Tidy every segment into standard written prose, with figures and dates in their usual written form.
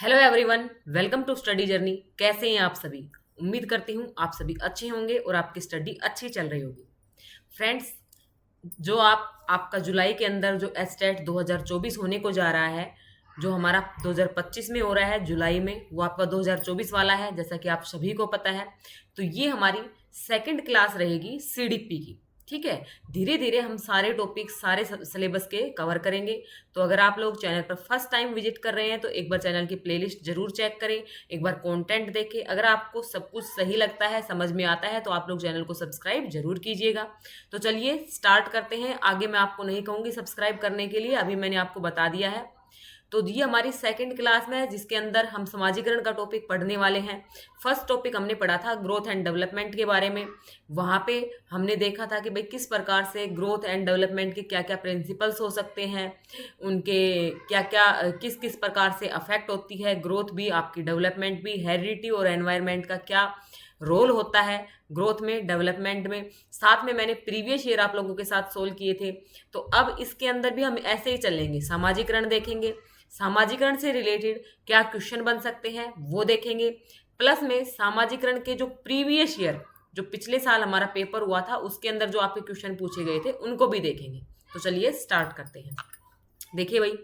Hello everyone, welcome to study journey. कैसे हैं आप सभी? उम्मीद करती हूँ आप सभी अच्छे होंगे और आपकी स्टडी अच्छी चल रही होगी। फ्रेंड्स, जो आपका जुलाई के अंदर जो एस्टेट 2024 होने को जा रहा है, जो हमारा 2025 में हो रहा है जुलाई में, वो आपका 2024 वाला है, जैसा कि आप सभी को पता है। तो ये हमारी सेकंड क्लास रहेगी सीडीपी की। ठीक है, धीरे धीरे हम सारे टॉपिक सारे सिलेबस के कवर करेंगे। तो अगर आप लोग चैनल पर फर्स्ट टाइम विजिट कर रहे हैं तो एक बार चैनल की प्लेलिस्ट जरूर चेक करें, एक बार कंटेंट देखें। अगर आपको सब कुछ सही लगता है, समझ में आता है, तो आप लोग चैनल को सब्सक्राइब जरूर कीजिएगा। तो चलिए स्टार्ट करते हैं। आगे मैं आपको नहीं कहूँगी सब्सक्राइब करने के लिए, अभी मैंने आपको बता दिया है। तो ये हमारी सेकंड क्लास में है, जिसके अंदर हम समाजीकरण का टॉपिक पढ़ने वाले हैं। फर्स्ट टॉपिक हमने पढ़ा था ग्रोथ एंड डेवलपमेंट के बारे में। वहाँ पे हमने देखा था कि भाई किस प्रकार से ग्रोथ एंड डेवलपमेंट के क्या क्या प्रिंसिपल्स हो सकते हैं, उनके क्या क्या किस किस प्रकार से अफेक्ट होती है ग्रोथ भी, आपकी डेवलपमेंट भी, हेरिडिटी और एनवायरनमेंट का क्या रोल होता है ग्रोथ में, डेवलपमेंट में। साथ में मैंने प्रीवियस ईयर आप लोगों के साथ सोल्व किए थे। तो अब इसके अंदर भी हम ऐसे ही चलेंगे, समाजीकरण देखेंगे, सामाजिकरण से रिलेटेड क्या क्वेश्चन बन सकते हैं वो देखेंगे, प्लस में सामाजिकरण के जो प्रीवियस ईयर, जो पिछले साल हमारा पेपर हुआ था, उसके अंदर जो आपके क्वेश्चन पूछे गए थे उनको भी देखेंगे। तो चलिए स्टार्ट करते हैं। देखिए भाई,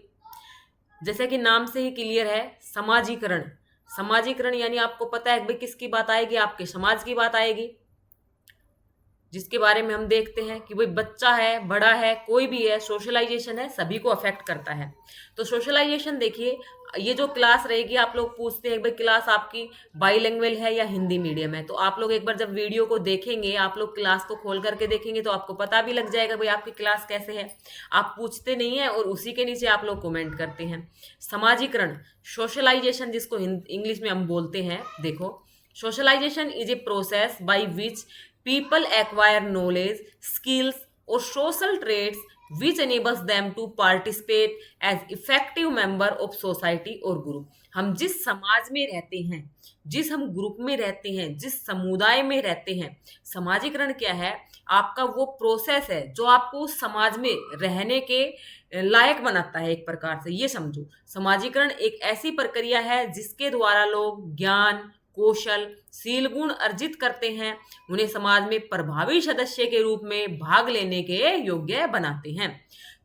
जैसे कि नाम से ही क्लियर है, समाजीकरण। समाजीकरण यानी आपको पता है भाई किसकी बात आएगी, आपके समाज की बात आएगी, जिसके बारे में हम देखते हैं कि भाई बच्चा है, बड़ा है, कोई भी है, सोशलाइजेशन है, सभी को अफेक्ट करता है। तो सोशलाइजेशन देखिए, ये जो क्लास रहेगी, आप लोग पूछते हैं भाई क्लास आपकी बाईलैंग्वेज है या हिंदी मीडियम है। तो आप लोग एक बार जब वीडियो को देखेंगे, आप लोग क्लास को खोल करके देखेंगे तो आपको पता भी लग जाएगा भाई आपकी क्लास कैसे है। आप पूछते नहीं है और उसी के नीचे आप लोग कमेंट करते हैं। समाजीकरण, सोशलाइजेशन जिसको इंग्लिश में हम बोलते हैं, देखो, socialization is a process by which people acquire knowledge, skills or social traits which enables them to participate as effective member of society or group। हम जिस समाज में रहते हैं, जिस हम ग्रुप में रहते हैं, जिस समुदाय में रहते हैं, समाजीकरण क्या है? आपका वो प्रोसेस है जो आपको उस समाज में रहने के लायक बनाता है। एक प्रकार से ये समझो, समाजीकरण एक ऐसी प्रक्रिया है जिसके द्वारा लोग ज्ञान, कौशल, शील गुण अर्जित करते हैं, उन्हें समाज में प्रभावी सदस्य के रूप में भाग लेने के योग्य बनाते हैं।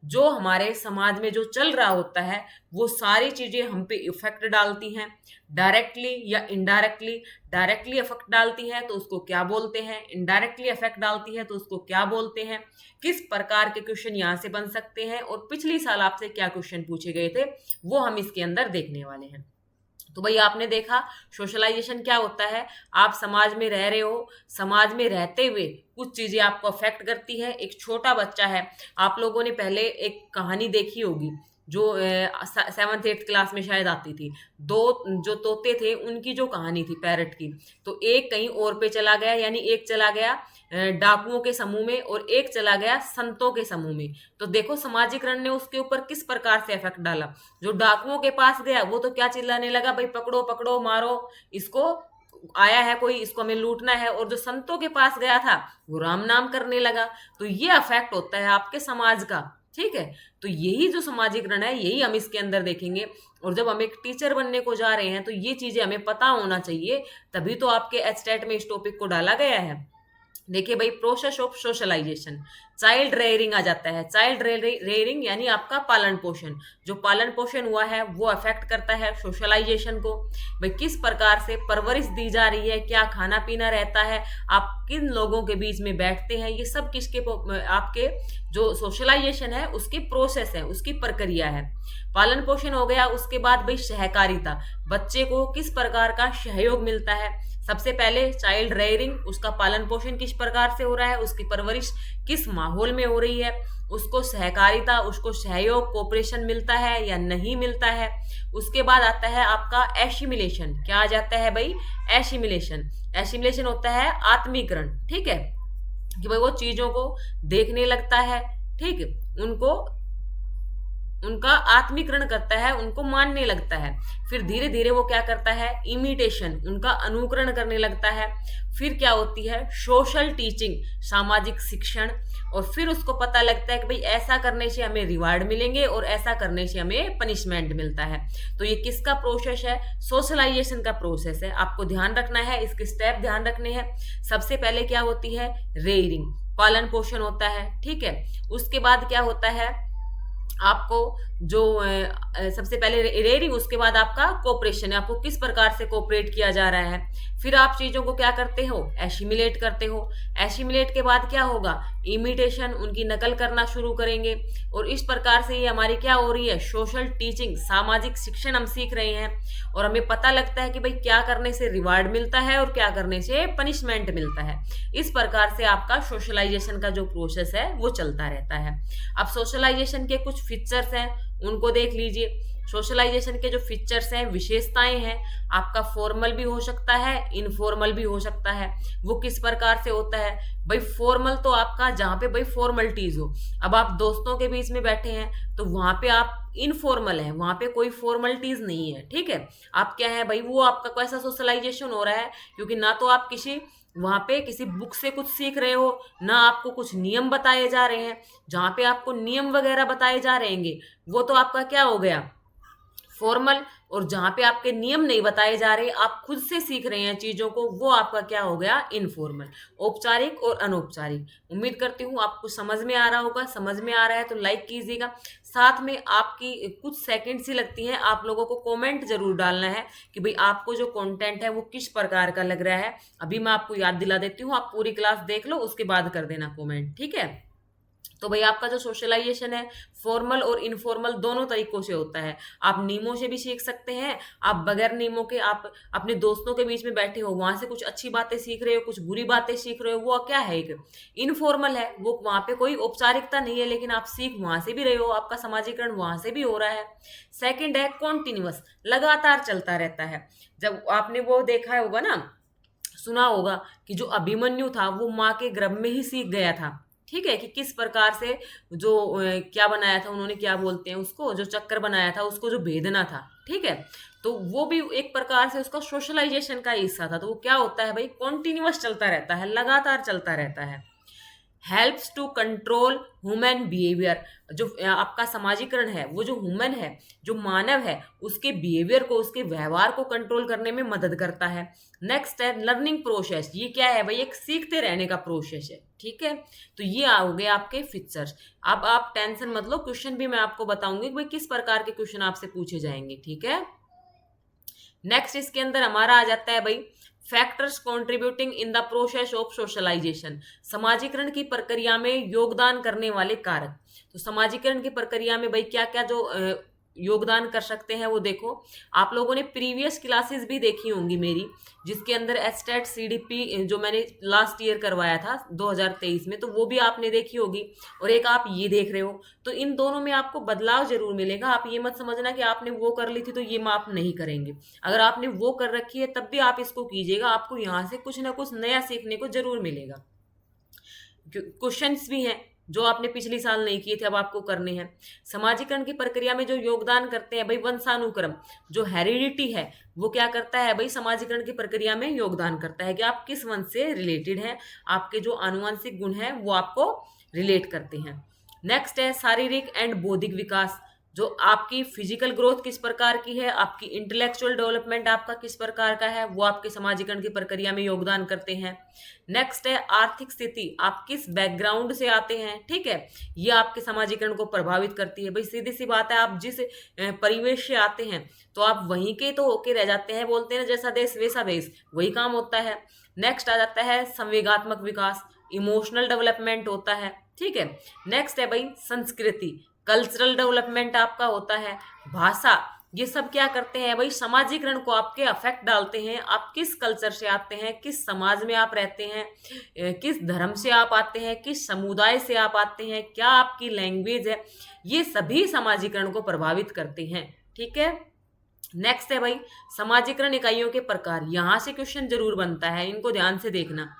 जो हमारे समाज में जो चल रहा होता है वो सारी चीजें हम पे इफेक्ट डालती हैं, डायरेक्टली या इनडायरेक्टली। डायरेक्टली इफेक्ट डालती हैं तो उसको क्या बोलते हैं, इनडायरेक्टली इफेक्ट डालती है तो उसको क्या बोलते हैं, किस प्रकार के क्वेश्चन यहाँ से बन सकते हैं और पिछली साल आपसे क्या क्वेश्चन पूछे गए थे वो हम इसके अंदर देखने वाले हैं। तो भाई आपने देखा सोशलाइजेशन क्या होता है, आप समाज में रह रहे हो, समाज में रहते हुए कुछ चीजें आपको अफेक्ट करती है। एक छोटा बच्चा है, आप लोगों ने पहले एक कहानी देखी होगी जो 7th 8th क्लास में शायद आती थी। दो जो तोते थे उनकी जो कहानी थी पैरट की, तो एक कहीं और पे चला गया, यानी एक चला गया डाकुओं के समूह में और एक चला गया संतों के समूह में। तो देखो समाजीकरण ने उसके ऊपर किस प्रकार से इफेक्ट डाला। जो डाकुओं के पास गया वो तो क्या चिल्लाने लगा, भाई पकड़ो पकड़ो, मारो इसको, आया है कोई, इसको हमें लूटना है। और जो संतों के पास गया था वो राम नाम करने लगा। तो ये अफेक्ट होता है आपके समाज का। ठीक है, तो यही जो समाजीकरण है यही हम इसके अंदर देखेंगे। और जब हम एक टीचर बनने को जा रहे हैं तो ये चीजें हमें पता होना चाहिए, तभी तो आपके एचटेट में इस टॉपिक को डाला गया है। देखिए भाई, process of socialisation, child rearing आ जाता है। चाइल्ड रेयरिंग यानी आपका पालन पोषण। जो पालन पोषण हुआ है वो अफेक्ट करता है सोशलाइजेशन को। भाई किस प्रकार से परवरिश दी जा रही है, क्या खाना पीना रहता है, आप किन लोगों के बीच में बैठते हैं, ये सब किसके आपके जो सोशलाइजेशन है उसकी प्रोसेस है, उसकी प्रक्रिया है। पालन पोषण हो गया, उसके बाद भाई सहकारिता, बच्चे को किस प्रकार का सहयोग मिलता है। सबसे पहले चाइल्ड रेयरिंग, उसका पालन पोषण किस प्रकार से हो रहा है, उसकी परवरिश किस माहौल में हो रही है, उसको सहकारिता, उसको सहयोग, कोऑपरेशन मिलता है या नहीं मिलता है। उसके बाद आता है आपका एसिमिलेशन। क्या आ जाता है भाई? एसिमिलेशन। एसिमिलेशन होता है आत्मीकरण। ठीक है, कि भाई वो चीजों को देखने लगता है, ठीक, उनको उनका आत्मीकरण करता है, उनको मानने लगता है। फिर धीरे धीरे वो क्या करता है, इमिटेशन, उनका अनुकरण करने लगता है। फिर क्या होती है, सोशल टीचिंग, सामाजिक शिक्षण। और फिर उसको पता लगता है कि भाई ऐसा करने से हमें रिवार्ड मिलेंगे और ऐसा करने से हमें पनिशमेंट मिलता है। तो ये किसका प्रोसेस है, सोशलाइजेशन का प्रोसेस है। आपको ध्यान रखना है, इसके स्टेप ध्यान रखने हैं। सबसे पहले क्या होती है, रेयरिंग, पालन पोषण होता है, ठीक है। उसके बाद क्या होता है, आपको जो सबसे पहले रेयरिंग, उसके बाद आपका कोऑपरेशन है, आपको किस प्रकार से कोऑपरेट किया जा रहा है। फिर आप चीजों को क्या करते हो, एसिमिलेट करते हो। एसिमिलेट के बाद क्या होगा, इमिटेशन, उनकी नकल करना शुरू करेंगे। और इस प्रकार से ये हमारी क्या हो रही है, सोशल टीचिंग, सामाजिक शिक्षण हम सीख रहे हैं। और हमें पता लगता है कि भाई क्या करने से रिवार्ड मिलता है और क्या करने से पनिशमेंट मिलता है। इस प्रकार से आपका सोशलाइजेशन का जो प्रोसेस है वो चलता रहता है। अब सोशलाइजेशन के कुछ फीचर्स हैं, उनको देख लीजिए। सोशलाइजेशन के जो फीचर्स हैं, विशेषताएं हैं, आपका फॉर्मल भी हो सकता है, इनफॉर्मल भी हो सकता है। वो किस प्रकार से होता है, भाई फॉर्मल तो आपका जहाँ पे भाई फॉर्मलिटीज हो। अब आप दोस्तों के बीच में बैठे हैं तो वहां पे आप इनफॉर्मल है, वहां पे कोई फॉर्मलिटीज नहीं है, ठीक है। आप क्या है भाई, वो आपका कैसा सोशलाइजेशन हो रहा है, क्योंकि ना तो आप किसी वहां पे किसी बुक से कुछ सीख रहे हो, ना आपको कुछ नियम बताए जा रहे हैं। जहां पे आपको नियम वगैरह बताए जा रहेंगे वो तो आपका क्या हो गया, फॉर्मल। और जहां पे आपके नियम नहीं बताए जा रहे, आप खुद से सीख रहे हैं चीजों को, वो आपका क्या हो गया, इनफॉर्मल। औपचारिक और अनौपचारिक। उम्मीद करती हूँ आपको समझ में आ रहा होगा। समझ में आ रहा है तो लाइक कीजिएगा। साथ में आपकी कुछ सेकंड्स ही लगती हैं, आप लोगों को कमेंट जरूर डालना है कि भाई आपको जो कंटेंट है वो किस प्रकार का लग रहा है। अभी मैं आपको याद दिला देती हूँ, आप पूरी क्लास देख लो, उसके बाद कर देना कमेंट, ठीक है। तो भाई आपका जो सोशलाइजेशन है, फॉर्मल और इनफॉर्मल दोनों तरीकों से होता है। आप नियमों से भी सीख सकते हैं, आप बगैर नियमों के, आप अपने दोस्तों के बीच में बैठे हो, वहां से कुछ अच्छी बातें सीख रहे हो, कुछ बुरी बातें सीख रहे हो, वो क्या है, एक इनफॉर्मल है। वो वहां पे कोई औपचारिकता नहीं है, लेकिन आप सीख वहां से भी रहे हो, आपका समाजीकरण वहां से भी हो रहा है। सेकेंड है कॉन्टिन्यूअस, लगातार चलता रहता है। जब आपने वो देखा होगा ना, सुना होगा कि जो अभिमन्यु था वो माँ के गर्भ में ही सीख गया था, ठीक है, कि किस प्रकार से जो क्या बनाया था उन्होंने, क्या बोलते हैं उसको, जो चक्कर बनाया था उसको जो भेदना था, ठीक है। तो वो भी एक प्रकार से उसका सोशलाइजेशन का हिस्सा था। तो वो क्या होता है भाई, कॉन्टिन्यूअस चलता रहता है, लगातार चलता रहता है। Helps to control human behaviour, जो आपका समाजीकरण है, वो जो ह्यूमन है, जो मानव है, उसके बिहेवियर को, उसके व्यवहार को कंट्रोल करने में मदद करता है। नेक्स्ट है लर्निंग प्रोसेस। ये क्या है भाई, एक सीखते रहने का प्रोसेस है, ठीक है। तो ये हो गए आपके फीचर्स। अब आप टेंशन मत लो, क्वेश्चन भी मैं आपको बताऊंगी कि भाई किस प्रकार के क्वेश्चन आपसे पूछे जाएंगे, ठीक है। नेक्स्ट इसके अंदर हमारा आ जाता है भाई factors contributing in the process of socialization, समाजीकरण की प्रक्रिया में योगदान करने वाले कारक। तो समाजीकरण की प्रक्रिया में भाई क्या क्या जो योगदान कर सकते हैं वो देखो। आप लोगों ने प्रीवियस क्लासेस भी देखी होंगी मेरी, जिसके अंदर एस्टेट सीडीपी जो मैंने लास्ट ईयर करवाया था 2023 में, तो वो भी आपने देखी होगी। और एक आप ये देख रहे हो, तो इन दोनों में आपको बदलाव जरूर मिलेगा। आप ये मत समझना कि आपने वो कर ली थी तो ये आप नहीं करेंगे। अगर आपने वो कर रखी है तब भी आप इसको कीजिएगा, आपको यहाँ से कुछ ना कुछ नया सीखने को जरूर मिलेगा। क्वेश्चंस भी हैं जो आपने पिछली साल नहीं किए थे, अब आपको करने हैं। समाजीकरण की प्रक्रिया में जो योगदान करते हैं भाई, वंशानुक्रम, जो हेरिडिटी है, वो क्या करता है भाई, समाजीकरण की प्रक्रिया में योगदान करता है कि आप किस वंश से रिलेटेड हैं, आपके जो आनुवंशिक गुण हैं वो आपको रिलेट करते हैं। नेक्स्ट है शारीरिक एंड बौद्धिक विकास, जो आपकी फिजिकल ग्रोथ किस प्रकार की है, आपकी इंटेलेक्चुअल डेवलपमेंट आपका किस प्रकार का है, वो आपके समाजीकरण की प्रक्रिया में योगदान करते हैं। नेक्स्ट है आर्थिक स्थिति, आप किस बैकग्राउंड से आते हैं, ठीक है, ये आपके समाजीकरण को प्रभावित करती है। भाई सीधी सी बात है, आप जिस परिवेश से आते हैं तो आप वहीं के तो होके रह जाते हैं, बोलते हैं जैसा देश वैसा भेष, वही काम होता है। नेक्स्ट आ जाता है संवेगात्मक विकास, इमोशनल डेवलपमेंट होता है, ठीक है। नेक्स्ट है भाई संस्कृति, कल्चरल डेवलपमेंट आपका होता है। भाषा, ये सब क्या करते हैं भाई, समाजीकरण को आपके अफेक्ट डालते हैं। आप किस कल्चर से आते हैं, किस समाज में आप रहते हैं, किस धर्म से आप आते हैं, किस समुदाय से आप आते हैं, क्या आपकी लैंग्वेज है, ये सभी समाजीकरण को प्रभावित करते हैं, ठीक है। नेक्स्ट है भाई समाजीकरण इकाइयों के प्रकार। यहां से क्वेश्चन जरूर बनता है, इनको ध्यान से देखना।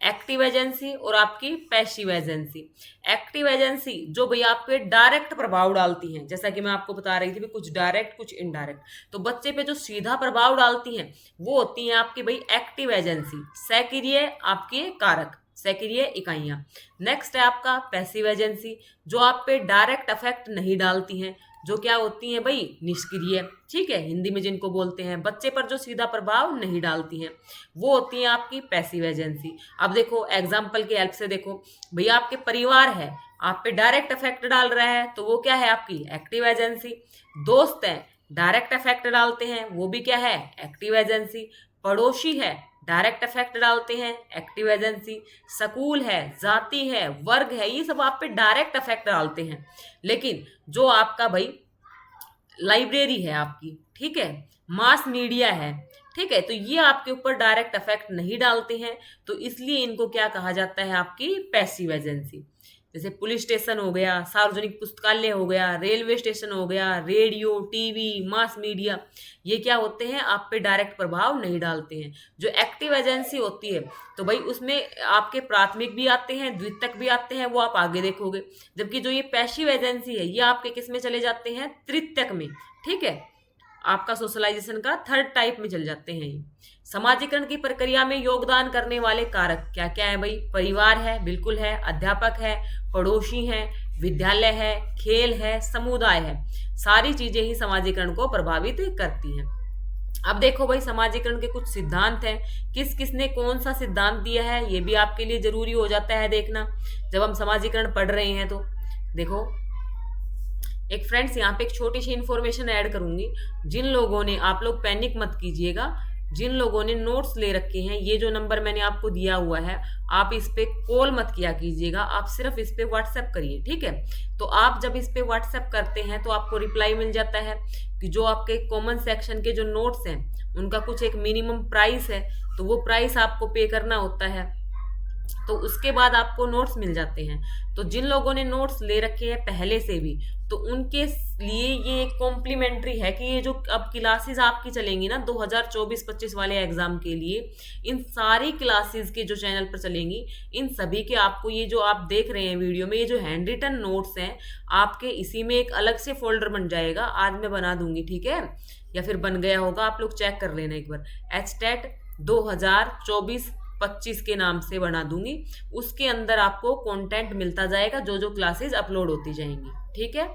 एक्टिव एजेंसी और आपकी पैसिव एजेंसी। एक्टिव एजेंसी जो भाई आप पे डायरेक्ट प्रभाव डालती हैं, जैसा कि मैं आपको बता रही थी भी कुछ डायरेक्ट कुछ इनडायरेक्ट, तो बच्चे पे जो सीधा प्रभाव डालती हैं वो होती हैं आपकी भाई एक्टिव एजेंसी, सक्रिय आपके कारक, सक्रिय इकाइयां। नेक्स्ट है आपका पैसिव एजेंसी, जो आप पे डायरेक्ट अफेक्ट नहीं डालती हैं, जो क्या होती हैं भाई निष्क्रिय, ठीक है, हिंदी में जिनको बोलते हैं, बच्चे पर जो सीधा प्रभाव नहीं डालती हैं, वो होती हैं आपकी पैसिव एजेंसी। अब देखो एग्जाम्पल की हेल्प से देखो, भैया आपके परिवार है, आप पे डायरेक्ट इफेक्ट डाल रहा है, तो वो क्या है आपकी एक्टिव एजेंसी। दोस्त है, डायरेक्ट इफेक्ट डालते हैं, वो भी क्या है एक्टिव एजेंसी। पड़ोसी है, डायरेक्ट इफेक्ट डालते हैं, एक्टिव एजेंसी। स्कूल है, जाति है, वर्ग है, ये सब आप पे डायरेक्ट इफेक्ट डालते हैं। लेकिन जो आपका भाई लाइब्रेरी है आपकी, ठीक है, मास मीडिया है, ठीक है, तो ये आपके ऊपर डायरेक्ट इफेक्ट नहीं डालते हैं, तो इसलिए इनको क्या कहा जाता है आपकी पैसिव एजेंसी। जैसे पुलिस स्टेशन हो गया, सार्वजनिक पुस्तकालय हो गया, रेलवे स्टेशन हो गया, रेडियो, टीवी, मास मीडिया, ये क्या होते हैं आप पे डायरेक्ट प्रभाव नहीं डालते हैं। जो एक्टिव एजेंसी होती है तो भाई उसमें आपके प्राथमिक भी आते हैं, द्वितीयक भी आते हैं, वो आप आगे देखोगे। जबकि जो ये पैसिव एजेंसी है ये आपके किस में चले जाते हैं तृतीयक में, ठीक है, आपका सोशलाइजेशन का थर्ड टाइप में चल जाते हैं ये। समाजीकरण की प्रक्रिया में योगदान करने वाले कारक क्या क्या है भाई, परिवार है, बिल्कुल है, अध्यापक है, पड़ोसी है, विद्यालय है, खेल है, समुदाय है, सारी चीजें ही समाजीकरण को प्रभावित करती हैं। अब देखो भाई समाजीकरण के कुछ सिद्धांत हैं, किस किसने कौन सा सिद्धांत दिया है ये भी आपके लिए जरूरी हो जाता है देखना जब हम समाजीकरण पढ़ रहे हैं। तो देखो एक फ्रेंड्स यहाँ पे एक छोटी सी इन्फॉर्मेशन ऐड करूंगी, जिन लोगों ने, आप लोग पैनिक मत कीजिएगा, जिन लोगों ने नोट्स ले रखे हैं, ये जो नंबर मैंने आपको दिया हुआ है, आप इस पे कॉल मत किया कीजिएगा, आप सिर्फ इस पे व्हाट्सएप करिए, ठीक है। तो आप जब इस पे व्हाट्सएप करते हैं तो आपको रिप्लाई मिल जाता है कि जो आपके कॉमन सेक्शन के जो नोट्स हैं उनका कुछ एक मिनिमम प्राइस है, तो वो प्राइस आपको पे करना होता है, तो उसके बाद आपको नोट्स मिल जाते हैं। तो जिन लोगों ने नोट्स ले रखे हैं पहले से भी, तो उनके लिए ये एक कॉम्प्लीमेंट्री है कि ये जो अब क्लासेस आपकी चलेंगी ना 2024-25 वाले एग्जाम के लिए, इन सारी क्लासेस के जो चैनल पर चलेंगी, इन सभी के आपको ये जो आप देख रहे हैं वीडियो में, ये जो हैंड रिटन नोट्स हैं आपके, इसी में एक अलग से फोल्डर बन जाएगा, आज मैं बना दूंगी, ठीक है, या फिर बन गया होगा, आप लोग चेक कर लेना एक बार, HTET 2024-25 के नाम से बना दूंगी। उसके अंदर आपको कंटेंट मिलता जाएगा जो जो क्लासेस अपलोड होती जाएंगी, ठीक है।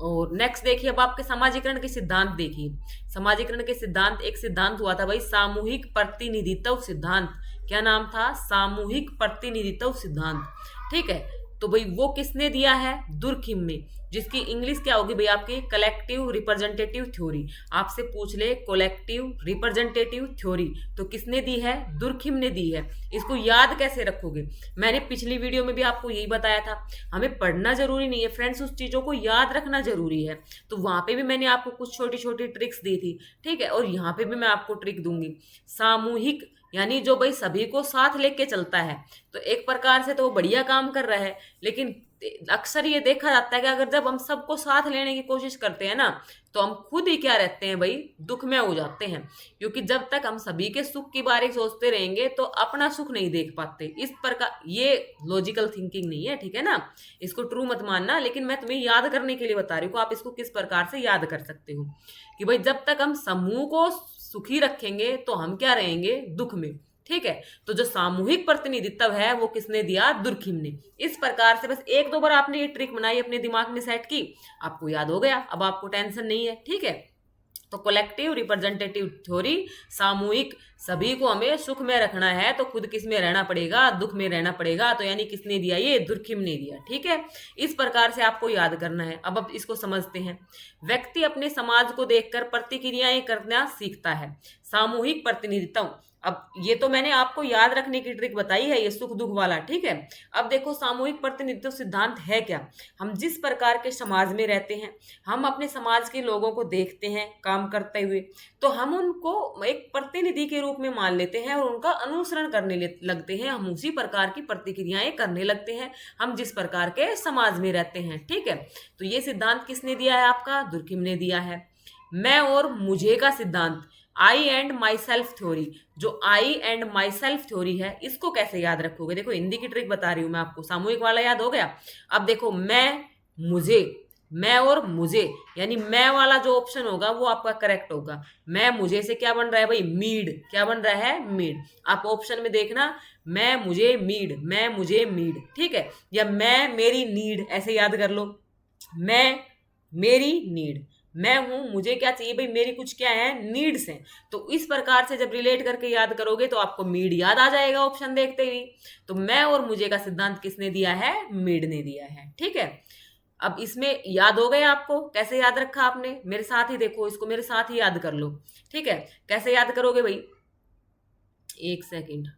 और नेक्स्ट देखिए, अब आपके समाजीकरण के सिद्धांत देखिए। समाजीकरण के सिद्धांत, एक सिद्धांत हुआ था भाई सामूहिक प्रतिनिधित्व सिद्धांत, क्या नाम था, सामूहिक प्रतिनिधित्व सिद्धांत, ठीक है। तो भाई वो किसने दिया है, दुर्खिम में, जिसकी इंग्लिश क्या होगी भाई आपकी कलेक्टिव रिप्रेजेंटेटिव थ्योरी। आपसे पूछ ले कलेक्टिव रिप्रेजेंटेटिव थ्योरी तो किसने दी है, दुर्खिम ने दी है। इसको याद कैसे रखोगे, मैंने पिछली वीडियो में भी आपको यही बताया था, हमें पढ़ना जरूरी नहीं है फ्रेंड्स, उस चीजों को याद रखना जरूरी है। तो वहां पे भी मैंने आपको कुछ छोटी छोटी ट्रिक्स दी थी, ठीक है, और यहाँ पे भी मैं आपको ट्रिक दूंगी। सामूहिक यानी जो भाई सभी को साथ लेके चलता है, तो एक प्रकार से तो वो बढ़िया काम कर रहा है, लेकिन अक्सर ये देखा जाता है कि अगर जब हम सबको साथ लेने की कोशिश करते हैं ना, तो हम खुद ही क्या रहते हैं भाई दुख में हो जाते हैं, क्योंकि जब तक हम सभी के सुख की बारे सोचते रहेंगे तो अपना सुख नहीं देख पाते। इस प्रकार ये लॉजिकल थिंकिंग नहीं है, ठीक है ना, इसको ट्रू मत मानना, लेकिन मैं तुम्हें याद करने के लिए बता रही हूँ आप इसको किस प्रकार से याद कर सकते हो कि भाई जब तक हम समूह को सुखी रखेंगे तो हम क्या रहेंगे दुख में, ठीक है। तो जो सामूहिक प्रतिनिधित्व है वो किसने दिया, दुर्खिम ने। इस प्रकार से बस एक दो बार आपने ये ट्रिक बनाई, अपने दिमाग में सेट की, आपको याद हो गया, अब आपको टेंशन नहीं है, ठीक है। तो कलेक्टिव रिप्रेजेंटेटिव थ्योरी, सामूहिक, सभी को हमें सुख में रखना है तो खुद किस में रहना पड़ेगा, दुख में रहना पड़ेगा, तो यानी किसने दिया, ये दुर्खिम ने दिया, ठीक है। इस प्रकार से आपको याद करना है। अब इसको समझते हैं। व्यक्ति अपने समाज को देखकर प्रतिक्रियाएं करना सीखता है, सामूहिक प्रतिनिधित्व। अब ये तो मैंने आपको याद रखने की ट्रिक बताई है, ये सुख दुख वाला, ठीक है। अब देखो सामूहिक प्रतिनिधित्व सिद्धांत है क्या, हम जिस प्रकार के समाज में रहते हैं, हम अपने समाज के लोगों को देखते हैं काम करते हुए, तो हम उनको एक प्रतिनिधि के रूप में मान लेते हैं और उनका अनुसरण करने लगते हैं, हम उसी प्रकार की प्रतिक्रियाएं करने लगते हैं, हम जिस प्रकार के समाज में रहते हैं, ठीक है। तो ये सिद्धांत किसने दिया है, आपका दुर्खिम ने दिया है। मैं और मुझे का सिद्धांत, आई एंड माई सेल्फ थ्योरी, जो आई एंड माई सेल्फ थ्योरी है इसको कैसे याद रखोगे? देखो हिंदी की ट्रिक बता रही हूं मैं आपको। सामूहिक वाला याद हो गया। अब देखो मैं, मुझे, मैं और मुझे, यानी मैं वाला जो ऑप्शन होगा वो आपका करेक्ट होगा। मैं मुझे से क्या बन रहा है भाई? मीड। क्या बन रहा है? मीड। आप ऑप्शन में देखना, मैं मुझे मीड, मैं मुझे मीड, ठीक है। या मैं मेरी नीड, ऐसे याद कर लो। मैं मेरी नीड, मैं हूं, मुझे क्या चाहिए भाई? मेरी कुछ क्या है? नीड्स हैं। तो इस प्रकार से जब रिलेट करके याद करोगे तो आपको मीड याद आ जाएगा ऑप्शन देखते ही। तो मैं और मुझे का सिद्धांत किसने दिया है? मीड ने दिया है, ठीक है। अब इसमें याद हो गया आपको? कैसे याद रखा आपने? मेरे साथ ही देखो, इसको मेरे साथ ही याद कर लो, ठीक है। कैसे याद करोगे भाई? एक सेकंड।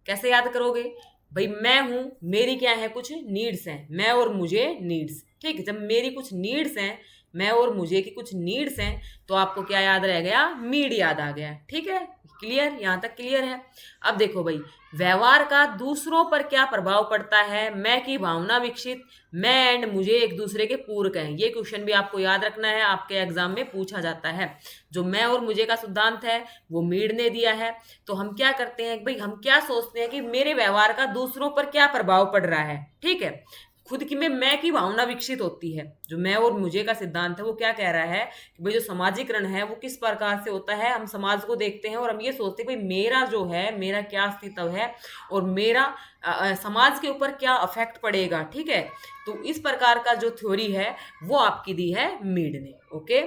कैसे याद करोगे भाई? मैं हूं, मेरी क्या है? कुछ नीड्स हैं, मैं और मुझे नीड्स, ठीक है। जब मेरी कुछ नीड्स हैं, मैं और मुझे की कुछ नीड्स हैं, तो आपको क्या याद रह गया? मीड याद आ गया, ठीक है। क्लियर? यहां तक क्लियर है? अब देखो भाई, व्यवहार का दूसरों पर क्या प्रभाव पड़ता है? मैं की भावना विकसित, मैं एंड मुझे एक दूसरे के पूरक हैं। ये क्वेश्चन भी आपको याद रखना है, आपके एग्जाम में पूछा जाता है। जो मैं और मुझे का सिद्धांत है वो मीड ने दिया है। तो हम क्या करते हैं भाई? हम क्या सोचते हैं कि मेरे व्यवहार का दूसरों पर क्या प्रभाव पड़ रहा है, ठीक है। खुद की में मैं की भावना विकसित होती है। जो मैं और मुझे का सिद्धांत है वो क्या कह रहा है कि भाई जो समाजीकरण है वो किस प्रकार से होता है? हम समाज को देखते हैं और हम ये सोचते हैं भाई मेरा जो है, मेरा क्या अस्तित्व है और मेरा समाज के ऊपर क्या अफेक्ट पड़ेगा, ठीक है। तो इस प्रकार का जो थ्योरी है वो आपकी दी है मीड ने, ओके।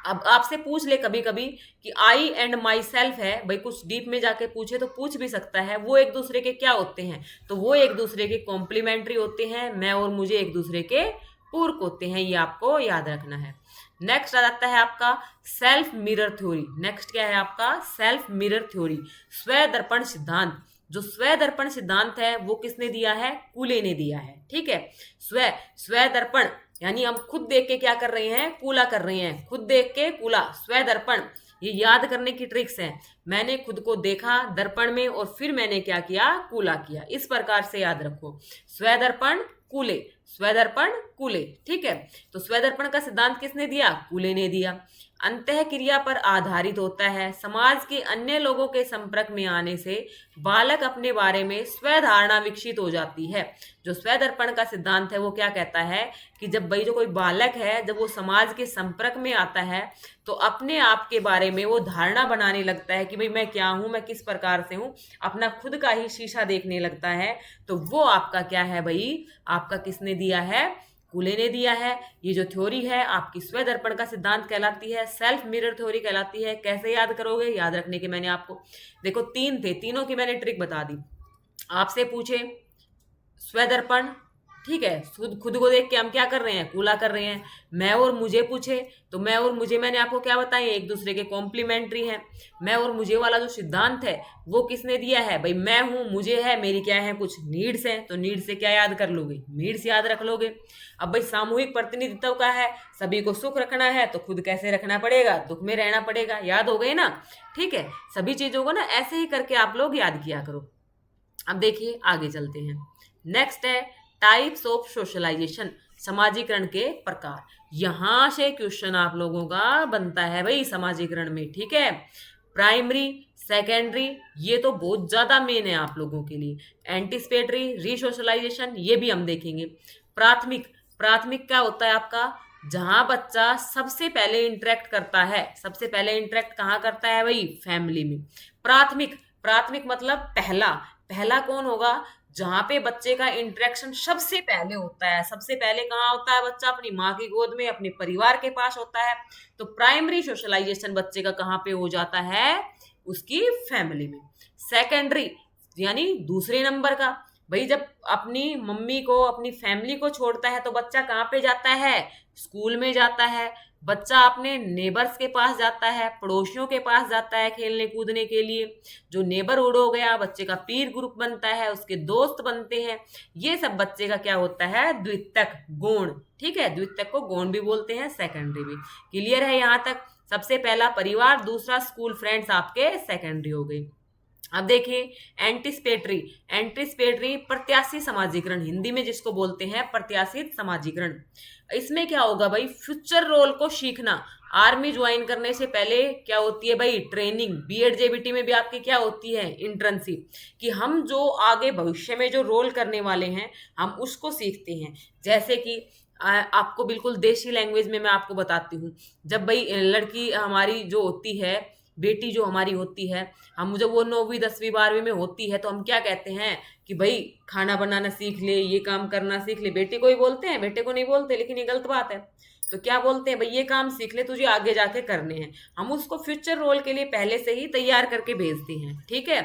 अब आपसे पूछ ले कभी कभी कि आई एंड माई सेल्फ है भाई, कुछ डीप में जाके पूछे तो पूछ भी सकता है, वो एक दूसरे के क्या होते हैं? तो वो एक दूसरे के कॉम्प्लीमेंट्री होते हैं। मैं और मुझे एक दूसरे के पूरक होते हैं, ये आपको याद रखना है। नेक्स्ट आ जाता है आपका सेल्फ मिरर थ्योरी। नेक्स्ट क्या है आपका? सेल्फ मिरर थ्योरी, स्व दर्पण सिद्धांत। जो स्व दर्पण सिद्धांत है वो किसने दिया है? कूले ने दिया है, ठीक है। स्व स्व दर्पण यानी हम खुद देख के क्या कर रहे हैं? कूला कर रहे हैं। खुद देख के कूला, स्व दर्पण। ये याद करने की ट्रिक्स हैं। मैंने खुद को देखा दर्पण में और फिर मैंने क्या किया? कूला किया। इस प्रकार से याद रखो, स्व दर्पण कूले, स्व दर्पण कूले, ठीक है। तो स्व दर्पण का सिद्धांत किसने दिया? कूले ने दिया। अंतः क्रिया पर आधारित होता है। समाज के अन्य लोगों के संपर्क में आने से बालक अपने बारे में स्वधारणा विकसित हो जाती है। जो स्व दर्पण का सिद्धांत है वो क्या कहता है कि जब भाई जो कोई बालक है, जब वो समाज के संपर्क में आता है तो अपने आप के बारे में वो धारणा बनाने लगता है कि भाई मैं क्या हूं, मैं किस प्रकार से हूं, अपना खुद का ही शीशा देखने लगता है। तो वो आपका क्या है भाई? आपका किसने दिया है? कूले ने दिया है। ये जो थ्योरी है आपकी स्व दर्पण का सिद्धांत कहलाती है, सेल्फ मिरर थ्योरी कहलाती है। कैसे याद करोगे? याद रखने के मैंने आपको देखो तीन थे, तीनों की मैंने ट्रिक बता दी। आपसे पूछे स्व दर्पण, ठीक है, खुद खुद को देख के हम क्या कर रहे हैं? कूला कर रहे हैं। मैं और मुझे पूछे तो मैं और मुझे मैंने आपको क्या बताया? एक दूसरे के कॉम्प्लीमेंट्री हैं। मैं और मुझे वाला जो सिद्धांत है वो किसने दिया है भाई? मैं हूं, मुझे है, मेरी क्या है? कुछ नीड्स हैं। तो नीड्स से क्या याद कर लोगे? नीड्स याद रख लोगे। अब भाई सामूहिक प्रतिनिधित्व का है, सभी को सुख रखना है तो खुद कैसे रखना पड़ेगा? दुख में रहना पड़ेगा। याद हो गए ना? ठीक है, सभी चीजों को ना ऐसे ही करके आप लोग याद किया करो। अब देखिए आगे चलते हैं। नेक्स्ट है टाइप्स ऑफ सोशलाइजेशन, समाजीकरण के प्रकार। यहां से क्वेश्चन आप लोगों का बनता है भाई समाजीकरण में, ठीक है। प्राइमरी, सेकेंडरी, ये तो बहुत ज्यादा मेन है आप लोगों के लिए। एंटिसिपेटरी, रीसोशलाइजेशन, ये भी हम देखेंगे। प्राथमिक, प्राथमिक क्या होता है आपका? जहां बच्चा सबसे पहले इंटरेक्ट करता है। सबसे पहले इंटरेक्ट कहाँ करता है भाई? फैमिली में। प्राथमिक, प्राथमिक मतलब पहला। पहला कौन होगा? जहां पे बच्चे का इंटरेक्शन सबसे पहले होता है। सबसे पहले कहाँ होता है बच्चा? अपनी माँ की गोद में, अपने परिवार के पास होता है। तो प्राइमरी सोशलाइजेशन बच्चे का कहाँ पे हो जाता है? उसकी फैमिली में। सेकेंडरी यानी दूसरे नंबर का, भाई जब अपनी मम्मी को, अपनी फैमिली को छोड़ता है तो बच्चा कहाँ पे जाता है? स्कूल में जाता है। बच्चा अपने नेबर्स के पास जाता है, पड़ोसियों के पास जाता है खेलने कूदने के लिए। जो नेबरहुड हो गया, बच्चे का पीर ग्रुप बनता है, उसके दोस्त बनते हैं। ये सब बच्चे का क्या होता है? द्वितीयक गुण, ठीक है। द्वितीयक को गुण भी बोलते हैं, सेकेंडरी भी। क्लियर है यहां तक? सबसे पहला परिवार, दूसरा स्कूल फ्रेंड्स आपके सेकेंडरी हो गए। अब देखिए एंटिसिपेटरी, एंटिसिपेटरी प्रत्याशी समाजीकरण, हिंदी में जिसको बोलते हैं प्रत्याशित समाजीकरण। इसमें क्या होगा भाई? फ्यूचर रोल को सीखना। आर्मी ज्वाइन करने से पहले क्या होती है भाई, ट्रेनिंग। बीएड जेबीटी में भी आपकी क्या होती है, इंटर्नशिप, कि हम जो आगे भविष्य में जो रोल करने वाले हैं हम उसको सीखते हैं। जैसे कि आपको बिल्कुल देसी लैंग्वेज में मैं आपको बताती हूँ। जब भाई लड़की हमारी जो होती है, बेटी जो हमारी होती है, हम जब वो 9वीं 10वीं 12वीं में होती है तो हम क्या कहते हैं कि भाई खाना बनाना सीख ले, ये काम करना सीख ले। बेटी को ही बोलते हैं, बेटे को नहीं बोलते, लेकिन ये गलत बात है। तो क्या बोलते हैं भाई, ये काम सीख ले, तुझे आगे जाके करने हैं। हम उसको फ्यूचर रोल के लिए पहले से ही तैयार करके भेजते हैं, ठीक है।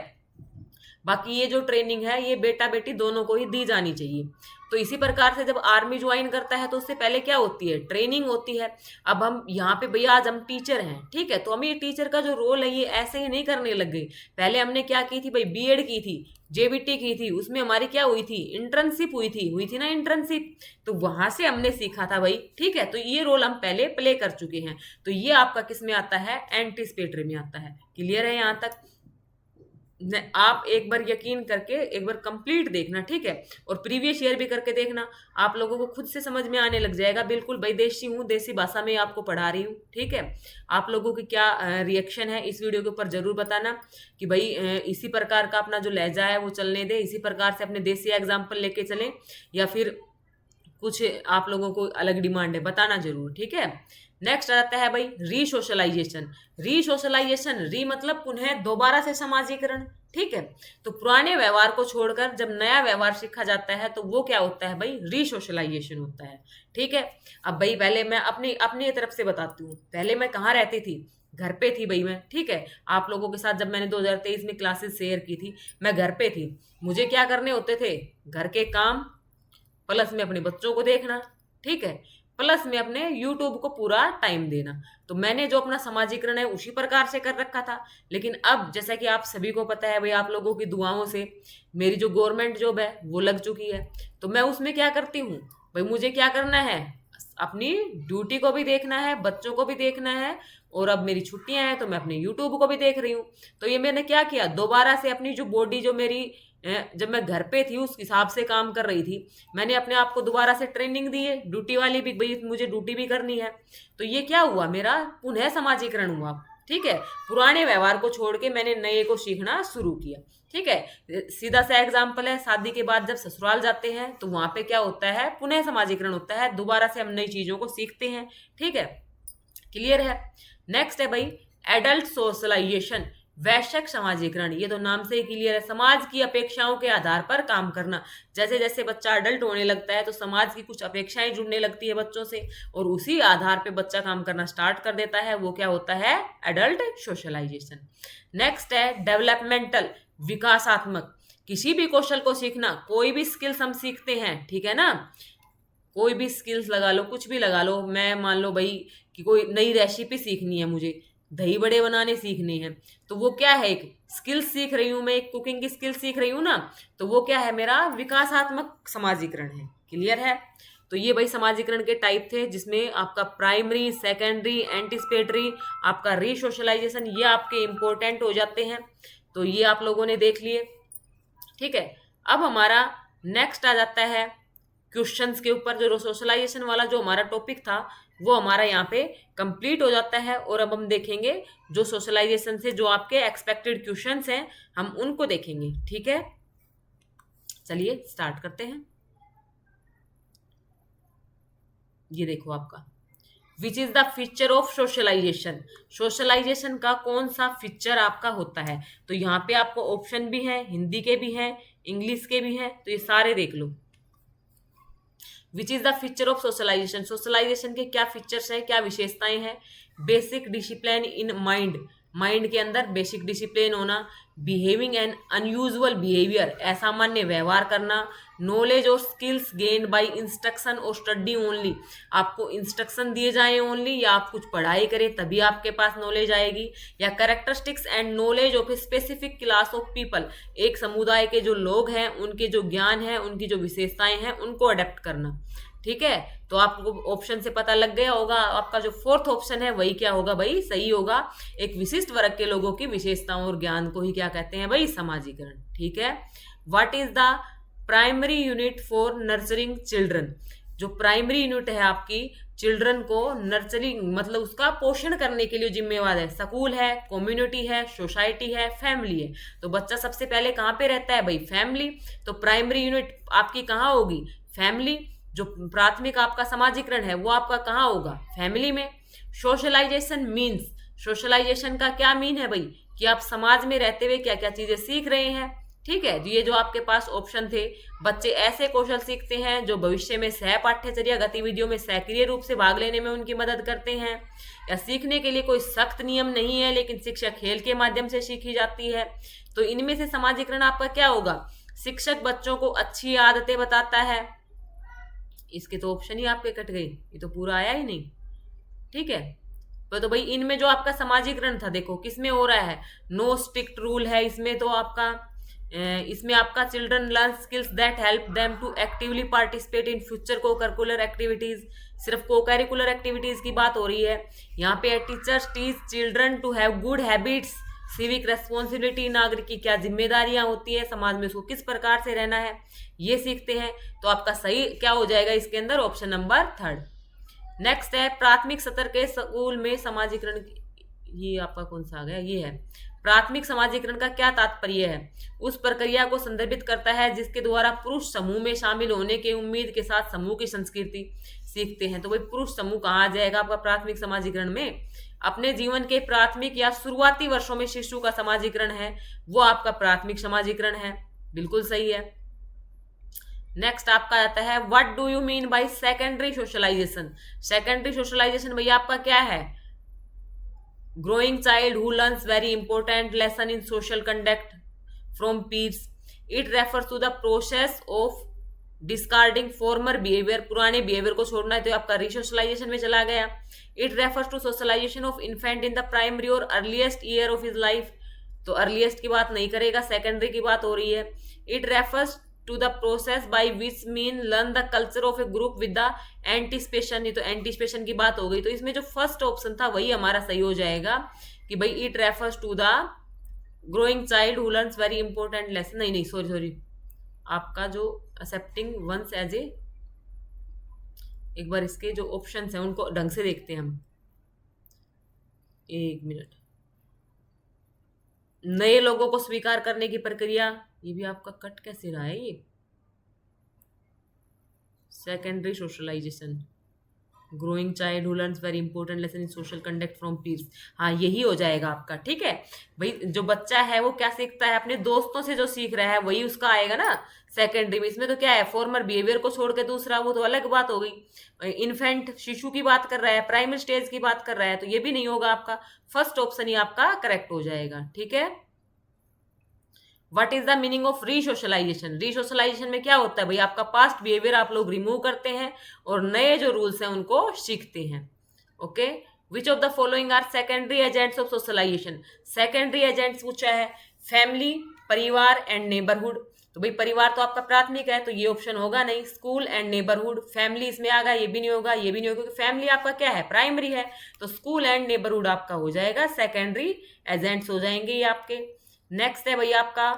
बाकी ये जो ट्रेनिंग है ये बेटा बेटी दोनों को ही दी जानी चाहिए। तो इसी प्रकार से जब आर्मी ज्वाइन करता है तो उससे पहले क्या होती है, ट्रेनिंग होती है। अब हम यहाँ पे भैया आज हम टीचर हैं, ठीक है, तो हम ये टीचर का जो रोल है ये ऐसे ही नहीं करने लग गए। पहले हमने क्या की थी भाई, बीएड की थी, जेबीटी की थी, उसमें हमारी क्या हुई थी, इंटर्नशिप हुई थी ना इंटर्नशिप। तो वहां से हमने सीखा था भाई, ठीक है। तो ये रोल हम पहले प्ले कर चुके हैं। तो ये आपका किस में आता है, एंटीसिपेटरी में आता है। क्लियर है यहाँ तक? आप एक बार यकीन करके एक बार कंप्लीट देखना, ठीक है, और प्रीवियस ईयर भी करके देखना। आप लोगों को खुद से समझ में आने लग जाएगा। बिल्कुल भाई देशी हूँ, देसी भाषा में आपको पढ़ा रही हूँ, ठीक है। आप लोगों की क्या रिएक्शन है इस वीडियो के ऊपर जरूर बताना कि भाई इसी प्रकार का अपना जो लहजा है वो चलने दे, इसी प्रकार से अपने देसी एग्जाम्पल लेके चलें, या फिर कुछ आप लोगों को अलग डिमांड है, बताना जरूर, ठीक है। नेक्स्ट आता है भाई रीसोशलाइजेशन। रीसोशलाइजेशन, री मतलब पुनः दोबारा से समाजीकरण, ठीक है। तो पुराने व्यवहार को छोड़कर जब नया व्यवहार सीखा जाता है तो वो क्या होता है भाई, रीसोशलाइजेशन होता है, ठीक है। अब भाई पहले मैं अपनी अपनी तरफ से बताती हूँ। पहले मैं कहाँ रहती थी, घर पे थी भाई मैं, ठीक है। आप लोगों के साथ जब मैंने 2023 में क्लासेस शेयर की थी, मैं घर पे थी। मुझे क्या करने होते थे, घर के काम, प्लस में अपने बच्चों को देखना, ठीक है, प्लस में अपने यूट्यूब को पूरा टाइम देना। तो मैंने जो अपना समाजीकरण है उसी प्रकार से कर रखा था। लेकिन अब जैसा कि आप सभी को पता है भाई, आप लोगों की दुआओं से मेरी जो गवर्नमेंट जॉब है वो लग चुकी है। तो मैं उसमें क्या करती हूँ भाई, मुझे क्या करना है, अपनी ड्यूटी को भी देखना है, बच्चों को भी देखना है, और अब मेरी छुट्टियां हैं तो मैं अपने यूट्यूब को भी देख रही हूँ। तो ये मैंने क्या किया, दोबारा से अपनी जो बॉडी जो मेरी जब मैं घर पे थी उस हिसाब से काम कर रही थी, मैंने अपने आप को दोबारा से ट्रेनिंग दी है, ड्यूटी वाली भी, भाई मुझे ड्यूटी भी करनी है। तो ये क्या हुआ, मेरा पुनः समाजीकरण हुआ, ठीक है। पुराने व्यवहार को छोड़ के मैंने नए को सीखना शुरू किया, ठीक है। सीधा सा एग्जाम्पल है, शादी के बाद जब ससुराल जाते हैं तो वहां पे क्या होता है, पुनः समाजीकरण होता है, दोबारा से हम नई चीजों को सीखते हैं, ठीक है। क्लियर है? नेक्स्ट है भाई एडल्ट सोशलाइजेशन, वैश्विक समाजीकरण। ये तो नाम से ही क्लियर है, समाज की अपेक्षाओं के आधार पर काम करना। जैसे जैसे बच्चा अडल्ट होने लगता है तो समाज की कुछ अपेक्षाएं जुड़ने लगती है बच्चों से, और उसी आधार पे बच्चा काम करना स्टार्ट कर देता है। वो क्या होता है, एडल्ट सोशलाइजेशन। नेक्स्ट है डेवलपमेंटल, विकासात्मक। किसी भी कौशल को सीखना, कोई भी स्किल्स हम सीखते हैं, ठीक है ना, कोई भी स्किल्स लगा लो, कुछ भी लगा लो। मैं मान लो भाई कि कोई नई रेसिपी सीखनी है, मुझे दही बड़े बनाने सीखने हैं, तो वो क्या है, एक स्किल सीख रही हूँ मैं, एक कुकिंग की स्किल सीख रही हूँ ना, तो वो क्या है, मेरा विकासात्मक समाजीकरण है। क्लियर है? तो ये भाई समाजीकरण के टाइप थे, जिसमें आपका प्राइमरी, सेकेंडरी, एंटीसिपेटरी, आपका रीसोशलाइजेशन, ये आपके इंपॉर्टेंट हो जाते हैं। तो ये आप लोगों ने देख लिए, ठीक है। अब हमारा नेक्स्ट आ जाता है क्वेश्चंस के ऊपर। जो सोशलाइजेशन वाला जो हमारा टॉपिक था वो हमारा यहाँ पे कंप्लीट हो जाता है, और अब हम देखेंगे जो सोशलाइजेशन से जो आपके एक्सपेक्टेड क्वेश्चंस हैं हम उनको देखेंगे, ठीक है। चलिए स्टार्ट करते हैं। ये देखो आपका, which is the feature of socialisation. Socialization का कौन सा फीचर आपका होता है? तो यहाँ पे आपको ऑप्शन भी है, हिंदी के भी हैं, इंग्लिश के भी हैं, तो ये सारे देख लो। Which is the feature of socialisation, socialisation के क्या फीचर्स हैं, क्या विशेषताएं हैं? Basic discipline in mind, mind के अंदर बेसिक डिसिप्लिन होना, बिहेविंग एन अनयूजुअल बिहेवियर, असामान्य व्यवहार करना, नॉलेज और स्किल्स गेन बाय इंस्ट्रक्शन और स्टडी ओनली, आपको इंस्ट्रक्शन दिए जाए ओनली, या आप कुछ पढ़ाई करें तभी आपके पास नॉलेज आएगी, या characteristics and knowledge of a specific class of people, एक समुदाय के जो लोग हैं उनके जो ज्ञान है, उनकी जो विशेषताएं हैं उनको अडेप्ट करना, ठीक है। तो आपको ऑप्शन से पता लग गया होगा, आपका जो फोर्थ ऑप्शन है वही क्या होगा भाई, सही होगा। एक विशिष्ट वर्ग के लोगों की विशेषताओं और ज्ञान को ही क्या कहते हैं भाई, समाजीकरण, ठीक है। What is the primary unit for nurturing children, जो प्राइमरी यूनिट है आपकी चिल्ड्रन को नर्सरिंग मतलब उसका पोषण करने के लिए जिम्मेवार है, स्कूल है, कम्युनिटी है, सोसाइटी है, फैमिली है। तो बच्चा सबसे पहले कहाँ पे रहता है भाई? फैमिली। तो प्राइमरी यूनिट आपकी कहाँ होगी? फैमिली। जो प्राथमिक आपका समाजीकरण है वो आपका कहाँ होगा? फैमिली में। सोशलाइजेशन मीन्स, सोशलाइजेशन का क्या मीन है भाई? कि आप समाज में रहते हुए क्या क्या चीजें सीख रहे हैं। ठीक है, ये जो आपके पास ऑप्शन थे, बच्चे ऐसे कौशल सीखते हैं जो भविष्य में सह पाठ्यचर्या गतिविधियों में सक्रिय रूप से भाग लेने में उनकी मदद करते हैं। या सीखने के लिए कोई सख्त नियम नहीं है, लेकिन शिक्षा खेल के माध्यम से सीखी जाती है। तो इनमें से समाजीकरण आपका क्या होगा? शिक्षक बच्चों को अच्छी आदतें बताता है। इसके तो ऑप्शन ही आपके कट गए, ये तो पूरा आया ही नहीं। ठीक है, तो भाई इनमें जो आपका समाजीकरण था, देखो किसमें हो रहा है? नो स्ट्रिक्ट रूल है इसमें। तो आपका इसमें आपका children learn skills that help them to actively participate in future co curricular activities. सिर्फ को करिकुलर एक्टिविटीज की बात हो रही है यहाँ पे। Teachers teach children to have good habits, civic responsibility, नागरिक की क्या जिम्मेदारियां होती है, समाज में उसको किस प्रकार से रहना है, ये सीखते हैं। तो आपका सही क्या हो जाएगा इसके अंदर? Option number 3। नेक्स्ट है प्राथमिक स्तर के स्कूल में समाजीकरण। ये आपका कौन सा आ गया? ये है प्राथमिक समाजीकरण का क्या तात्पर्य है? उस प्रक्रिया को संदर्भित करता है जिसके द्वारा पुरुष समूह में शामिल होने के उम्मीद के साथ समूह की संस्कृति सीखते हैं। तो भाई पुरुष समूह कहाँ आ जाएगा आपका प्राथमिक समाजीकरण में? अपने जीवन के प्राथमिक या शुरुआती वर्षों में शिशु का समाजीकरण है वो आपका प्राथमिक समाजीकरण है। बिल्कुल सही है। नेक्स्ट आपका आता है what do you mean by secondary socialisation. Secondary socialisation भैया आपका क्या है? Growing child who learns very important lesson in social conduct from peers. It refers to the process of discarding former behaviour. पुराने behaviour को छोड़ना है तो आपका रिसोशलाइजेशन में चला गया। It refers to socialisation of infant in the primary और earliest year of his life. तो अर्लीस्ट की बात नहीं करेगा, सेकेंडरी की बात हो रही है। It refers to the process by which mean learn the culture of a group with the anticipation. ये तो एंटीसिपेशन की बात हो गई। तो इसमें जो फर्स्ट ऑप्शन था वही हमारा सही हो जाएगा कि भाई it refers to the growing child who learns very important lesson. नहीं, सॉरी, आपका जो एक्सेप्टिंग वंस एज ए, एक बार इसके जो ऑप्शंस हैं उनको ढंग से देखते हैं हम। एक मिनट। नए लोगों को स्वीकार करने की प्रक्रिया, ये भी आपका कट कैसे रहा है? ये secondary socialization, growing child who learns very important lesson in social conduct from peers. हाँ, यही हो जाएगा आपका। ठीक है भाई, जो बच्चा है वो क्या सीखता है? अपने दोस्तों से जो सीख रहा है वही उसका आएगा ना सेकेंडरी में। इसमें तो क्या है? फॉर्मर बिहेवियर को छोड़ के दूसरा, वो तो अलग बात हो गई। इन्फेंट शिशु की बात कर रहा है, प्राइमरी स्टेज की बात कर रहा है, तो ये भी नहीं होगा आपका। फर्स्ट ऑप्शन ही आपका करेक्ट हो जाएगा। ठीक है। What is the meaning of resocialisation? Resocialisation में क्या होता है भाई? आपका पास्ट बिहेवियर आप लोग रिमूव करते हैं और नए जो रूल्स हैं उनको सीखते हैं। Okay, which of the following are secondary agents of socialization? Secondary agents पूछा है फैमिली, परिवार एंड नेबरहुड। तो भाई परिवार तो आपका प्राथमिक है तो ये ऑप्शन होगा नहीं। स्कूल एंड नेबरहुड, फैमिली इसमें आ गया, ये भी नहीं होगा, ये भी नहीं होगा, क्योंकि फैमिली आपका क्या है? प्राइमरी है। तो स्कूल एंड नेबरहुड आपका हो जाएगा सेकेंडरी एजेंट्स हो जाएंगे ये आपके। नेक्स्ट है भैया आपका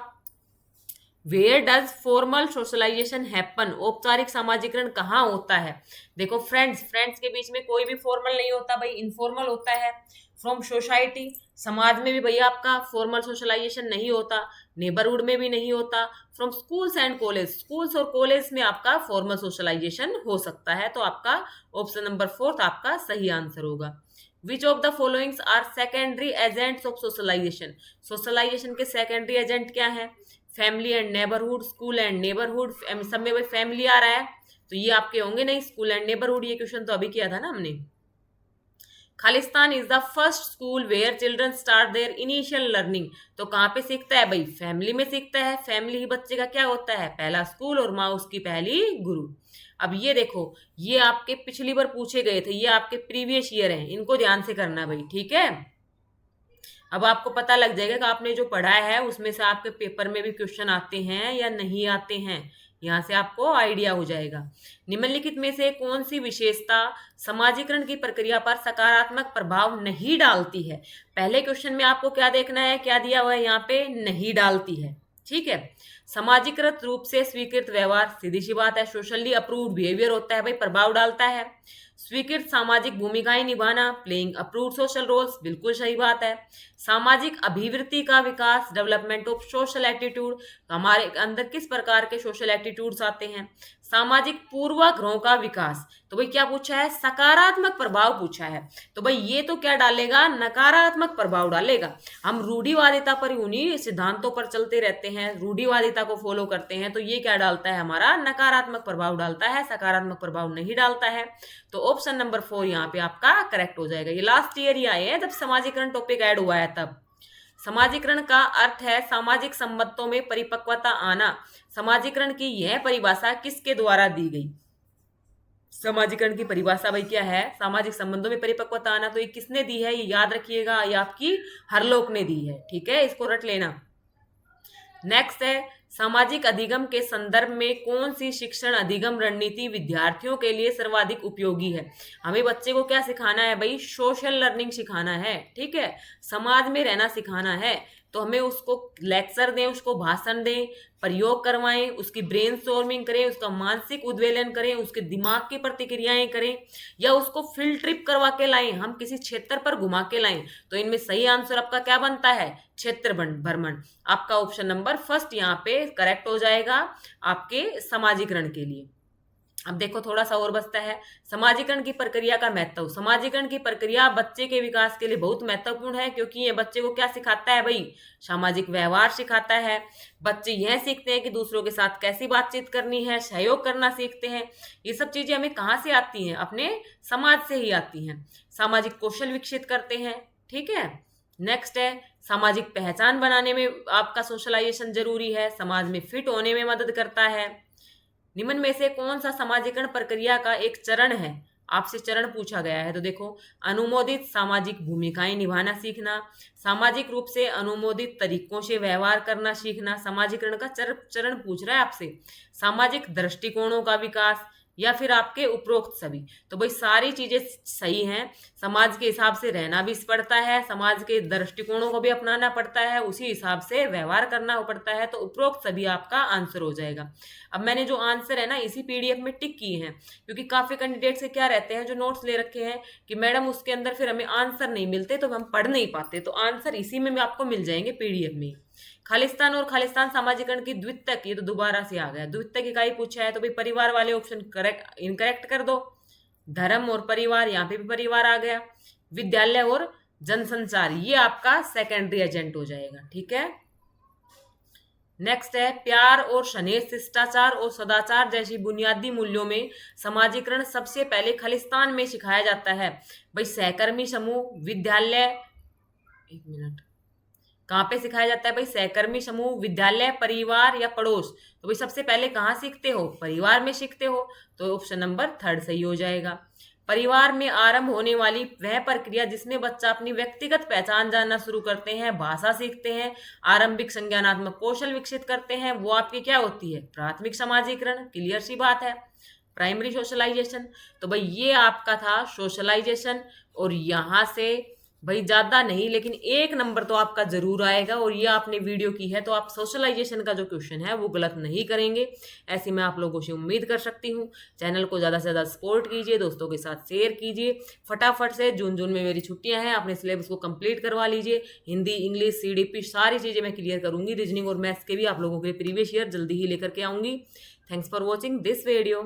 where does formal socialization happen? औपचारिक समाजीकरण कहाँ होता है? देखो फ्रेंड्स के बीच में कोई भी फॉर्मल नहीं होता भाई, इनफॉर्मल होता है। फ्रॉम सोसाइटी, समाज में भी भैया आपका फॉर्मल सोशलाइजेशन नहीं होता, नेबरहुड में भी नहीं होता। From schools and college, schools और कॉलेज में आपका फॉर्मल सोशलाइजेशन हो सकता है। तो आपका ऑप्शन नंबर 4 आपका सही आंसर होगा। Which of the followings are secondary agents of socialisation? Socialisation के सेकेंडरी एजेंट क्या है? Family and neighbourhood, school and neighbourhood. सब में भाई फैमिली आ रहा है तो ये आपके होंगे नहीं, स्कूल एंड नेबरहुड। ये क्वेश्चन तो अभी किया था ना हमने। खालिस्तान is the first school where children start their initial learning. तो कहाँ पे सीखता है भाई? फैमिली में सीखता है। फैमिली ही बच्चे का क्या होता है? पहला स्कूल और माँ उसकी पहली गुरु। अब ये देखो, ये आपके पिछली बार पूछे गए थे, ये आपके प्रीवियस ईयर हैं, इनको ध्यान से करना भाई। ठीक है, अब आपको पता लग जाएगा कि आपने जो पढ़ा है उसमें से आपके पेपर में भी क्वेश्चन आते हैं या नहीं आते हैं। यहाँ से आपको आइडिया हो जाएगा। निम्नलिखित में से कौन सी विशेषता समाजीकरण की प्रक्रिया पर सकारात्मक प्रभाव नहीं डालती है? पहले क्वेश्चन में आपको क्या देखना है, क्या दिया हुआ है यहाँ पे? नहीं डालती है। ठीक है, सामाजिकृत रूप से स्वीकृत व्यवहार, सीधी सी बात है, सोशली अप्रूव्ड बिहेवियर होता है भाई, प्रभाव डालता है। स्वीकृत सामाजिक भूमिकाएं निभाना, प्लेइंग अप्रूव्ड सोशल रोल्स, बिल्कुल सही बात है। सामाजिक अभिवृत्ति का विकास, डेवलपमेंट ऑफ सोशल एटीट्यूड, हमारे अंदर किस प्रकार के सोशल एटीट्यूड्स आते हैं। सामाजिक पूर्वाग्रहों का विकास, तो भाई क्या पूछा है, सकारात्मक प्रभाव पूछा है, तो भाई ये तो क्या डालेगा, नकारात्मक प्रभाव डालेगा। हम रूढ़िवादिता पर, उन्हीं सिद्धांतों पर चलते रहते हैं, रूढ़िवादिता को फॉलो करते हैं, तो ये क्या डालता है, हमारा नकारात्मक प्रभाव डालता है, सकारात्मक प्रभाव नहीं डालता है। तो ऑप्शन नंबर 4 यहाँ पे आपका करेक्ट हो जाएगा। ये लास्ट ईयर ही आए हैं जब समाजीकरण टॉपिक ऐड हुआ है तब। समाजीकरण का अर्थ है सामाजिक संबंधों में परिपक्वता आना। समाजीकरण की यह परिभाषा किसके द्वारा दी गई। समाजीकरण की परिभाषा भाई क्या है, सामाजिक संबंधों में परिपक्वता आना, तो ये किसने दी है, ये याद रखिएगा, ये आपकी हरलोक ने दी है, ठीक है, इसको रट लेना। नेक्स्ट है, सामाजिक अधिगम के संदर्भ में कौन सी शिक्षण अधिगम रणनीति विद्यार्थियों के लिए सर्वाधिक उपयोगी है। हमें बच्चे को क्या सिखाना है भाई, सोशल लर्निंग सिखाना है, ठीक है, समाज में रहना सिखाना है, तो हमें उसको लेक्चर दें, उसको भाषण दें, प्रयोग करवाएं, उसकी ब्रेनस्टॉर्मिंग करें, उसका मानसिक उद्वेलन करें, उसके दिमाग की प्रतिक्रियाएं करें, या उसको फील्ड ट्रिप करवा के लाएं, हम किसी क्षेत्र पर घुमा के लाएं। तो इनमें सही आंसर आपका क्या बनता है, क्षेत्र भ्रमण। आपका ऑप्शन नंबर फर्स्ट यहाँ पे करेक्ट हो जाएगा आपके समाजीकरण के लिए। अब देखो थोड़ा सा और बचता है, समाजीकरण की प्रक्रिया का महत्व। समाजीकरण की प्रक्रिया बच्चे के विकास के लिए बहुत महत्वपूर्ण है, क्योंकि ये बच्चे को क्या सिखाता है भाई, सामाजिक व्यवहार सिखाता है। बच्चे यह सीखते हैं कि दूसरों के साथ कैसी बातचीत करनी है, सहयोग करना सीखते हैं। ये सब चीजें हमें कहाँ से आती हैं, अपने समाज से ही आती हैं। सामाजिक कौशल विकसित करते हैं, ठीक है। नेक्स्ट है, सामाजिक पहचान बनाने में आपका सोशलाइजेशन जरूरी है, समाज में फिट होने में मदद करता है। निम्न में से कौन सा समाजीकरण प्रक्रिया का एक चरण है, आपसे चरण पूछा गया है, तो देखो, अनुमोदित सामाजिक भूमिकाएं निभाना सीखना, सामाजिक रूप से अनुमोदित तरीकों से व्यवहार करना सीखना, समाजीकरण का चरण पूछ रहा है आपसे। सामाजिक दृष्टिकोणों का विकास, या फिर आपके उपरोक्त सभी। तो भाई सारी चीजें सही हैं, समाज के हिसाब से रहना भी पड़ता है, समाज के दृष्टिकोणों को भी अपनाना पड़ता है, उसी हिसाब से व्यवहार करना पड़ता है, तो उपरोक्त सभी आपका आंसर हो जाएगा। अब मैंने जो आंसर है ना इसी पीडीएफ में टिक किए हैं, क्योंकि काफी कैंडिडेट से क्या रहते हैं जो नोट्स ले रखे हैं कि मैडम उसके अंदर फिर हमें आंसर नहीं मिलते, तो हम पढ़ नहीं पाते, तो आंसर इसी में आपको मिल जाएंगे पीडीएफ में। खालिस्तान और खालिस्तान समाजीकरण की द्वितक, ये तो दोबारा से आ गया, द्वितक इकाई पूछा है, तो भाई परिवार वाले ऑप्शन करेक्ट इनकरेक्ट कर दो। धर्म और परिवार, यहाँ पे भी परिवार आ गया। विद्यालय और जनसंचार, ये आपका सेकेंडरी एजेंट हो जाएगा, ठीक है। नेक्स्ट है, प्यार और स्नेह, शिष्टाचार और सदाचार जैसी बुनियादी मूल्यों में समाजीकरण सबसे पहले खालिस्तान में सिखाया जाता है। भाई सहकर्मी समूह, विद्यालय, एक मिनट, कहाँ पे सिखाया जाता है भाई, सहकर्मी समूह, विद्यालय, परिवार या पड़ोस। तो भाई सबसे पहले कहाँ सीखते हो, परिवार में सीखते हो, तो ऑप्शन नंबर 3 सही हो जाएगा। परिवार में आरंभ होने वाली वह प्रक्रिया जिसमें बच्चा अपनी व्यक्तिगत पहचान जानना शुरू करते हैं, भाषा सीखते हैं, आरंभिक संज्ञानात्मक कौशल विकसित करते हैं, वो आपकी क्या होती है, प्राथमिक समाजीकरण। क्लियर सी बात है, प्राइमरी सोशलाइजेशन। तो भाई ये आपका था सोशलाइजेशन, और यहाँ से भाई ज्यादा नहीं लेकिन 1 नंबर तो आपका जरूर आएगा, और ये आपने वीडियो की है तो आप सोशलाइजेशन का जो क्वेश्चन है वो गलत नहीं करेंगे, ऐसी मैं आप लोगों से उम्मीद कर सकती हूँ। चैनल को ज़्यादा से ज़्यादा सपोर्ट कीजिए, दोस्तों के साथ शेयर कीजिए, फटाफट से। जून में मेरी छुट्टियां हैं, अपने सिलेबस को कंप्लीट करवा लीजिए। हिंदी, इंग्लिश, सीडीपी सारी चीज़ें मैं क्लियर करूँगी, रीजनिंग और मैथ्स के भी आप लोगों के प्रीवियस ईयर जल्दी ही लेकर के आऊँगी। Thanks for watching this video.